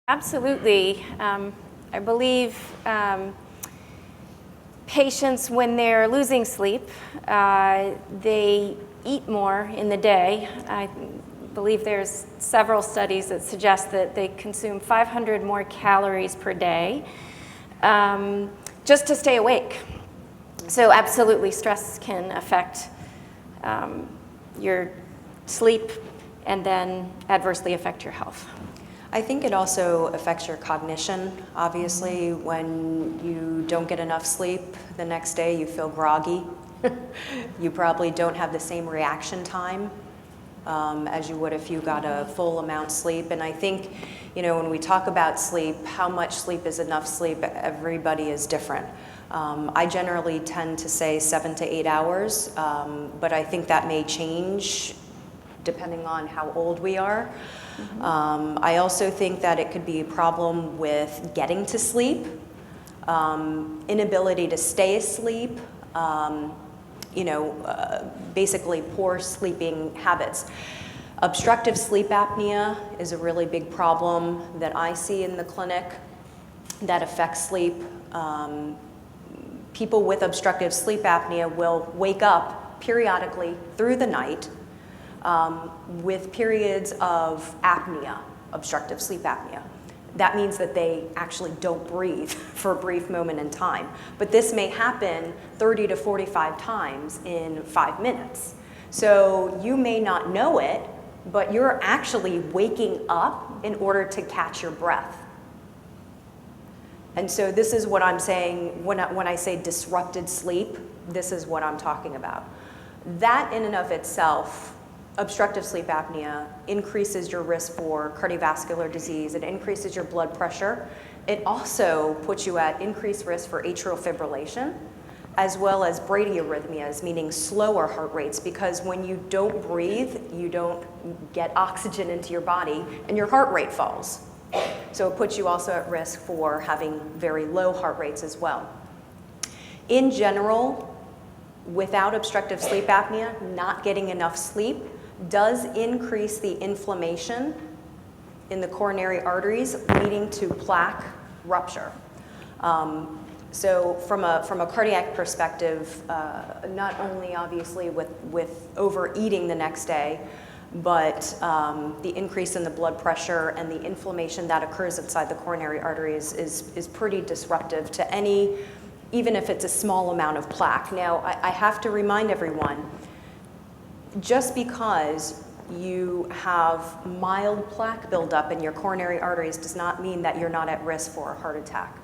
Absolutely. I believe patients, when they're losing sleep, they eat more in the day. I believe there's several studies that suggest that they consume 500 more calories per day just to stay awake. So absolutely, stress can affect your sleep and then adversely affect your health. I think it also affects your cognition. Obviously, when you don't get enough sleep, the next day you feel groggy. You probably don't have the same reaction time as you would if you got a full amount sleep. And I think, when we talk about sleep, how much sleep is enough sleep, everybody is different. I generally tend to say 7 to 8 hours, but I think that may change depending on how old we are. I also think that it could be a problem with getting to sleep, inability to stay asleep, basically poor sleeping habits. Obstructive sleep apnea is a really big problem that I see in the clinic that affects sleep. People with obstructive sleep apnea will wake up periodically through the night with periods of apnea, obstructive sleep apnea. That means that they actually don't breathe for a brief moment in time. But this may happen 30 to 45 times in 5 minutes. So you may not know it, but you're actually waking up in order to catch your breath. And so this is what I'm saying when I say disrupted sleep, this is what I'm talking about. That in and of itself, obstructive sleep apnea, increases your risk for cardiovascular disease. It increases your blood pressure. It also puts you at increased risk for atrial fibrillation, as well as bradyarrhythmias, meaning slower heart rates, because when you don't breathe, you don't get oxygen into your body, and your heart rate falls. So it puts you also at risk for having very low heart rates as well. In general, without obstructive sleep apnea, not getting enough sleep does increase the inflammation in the coronary arteries, leading to plaque rupture. So from a cardiac perspective, not only obviously with overeating the next day, but the increase in the blood pressure and the inflammation that occurs inside the coronary arteries is pretty disruptive to any, even if it's a small amount of plaque. Now, I have to remind everyone, just because you have mild plaque buildup in your coronary arteries does not mean that you're not at risk for a heart attack.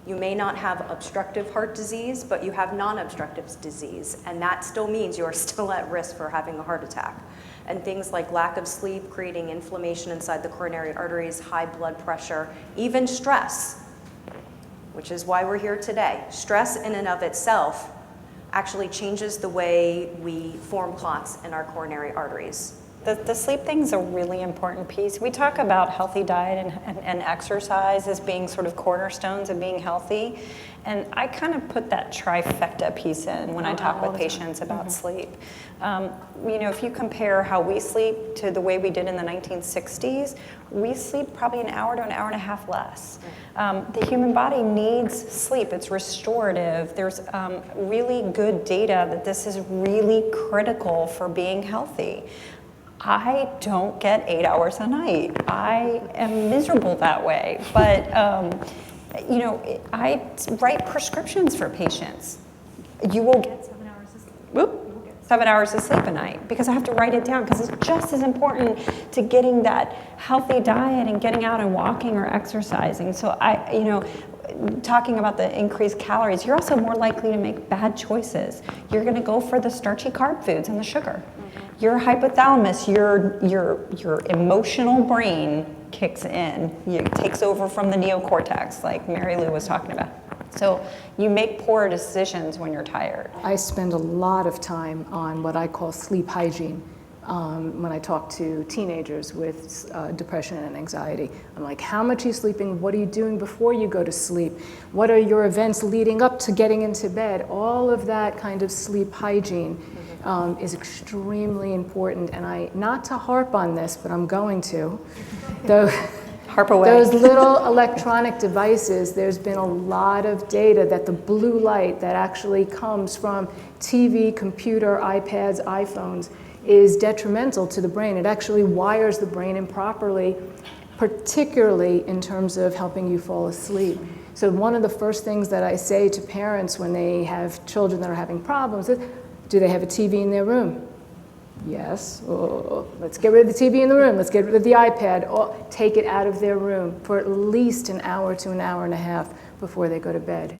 You may not have obstructive heart disease, but you have non-obstructive disease, and that still means you're still at risk for having a heart attack. And things like lack of sleep, creating inflammation inside the coronary arteries, high blood pressure, even stress, which is why we're here today. Stress in and of itself actually changes the way we form clots in our coronary arteries. The sleep thing is a really important piece. We talk about healthy diet and exercise as being sort of cornerstones of being healthy. And I kind of put that trifecta piece in when I talk with patients about sleep. If you compare how we sleep to the way we did in the 1960s, we sleep probably an hour to an hour and a half less. The human body needs sleep. It's restorative. There's really good data that this is really critical for being healthy. I don't get 8 hours a night. I am miserable that way. But, I write prescriptions for patients. You will get 7 hours of sleep. Whoop. 7 hours of sleep a night, because I have to write it down, because it's just as important to getting that healthy diet and getting out and walking or exercising. So talking about the increased calories, you're also more likely to make bad choices. You're going to go for the starchy carb foods and the sugar. Your hypothalamus, your emotional brain kicks in. It takes over from the neocortex, like Mary Lou was talking about. So you make poor decisions when you're tired. I spend a lot of time on what I call sleep hygiene. When I talk to teenagers with depression and anxiety, I'm like, how much are you sleeping? What are you doing before you go to sleep? What are your events leading up to getting into bed? All of that kind of sleep hygiene is extremely important. And not to harp on this, but I'm going to, though harp away. Those little electronic devices, there's been a lot of data that the blue light that actually comes from TV, computer, iPads, iPhones is detrimental to the brain. It actually wires the brain improperly, particularly in terms of helping you fall asleep. So one of the first things that I say to parents when they have children that are having problems is, do they have a TV in their room? Yes. Oh, let's get rid of the TV in the room. Let's get rid of the iPad. Oh, take it out of their room for at least an hour to an hour and a half before they go to bed.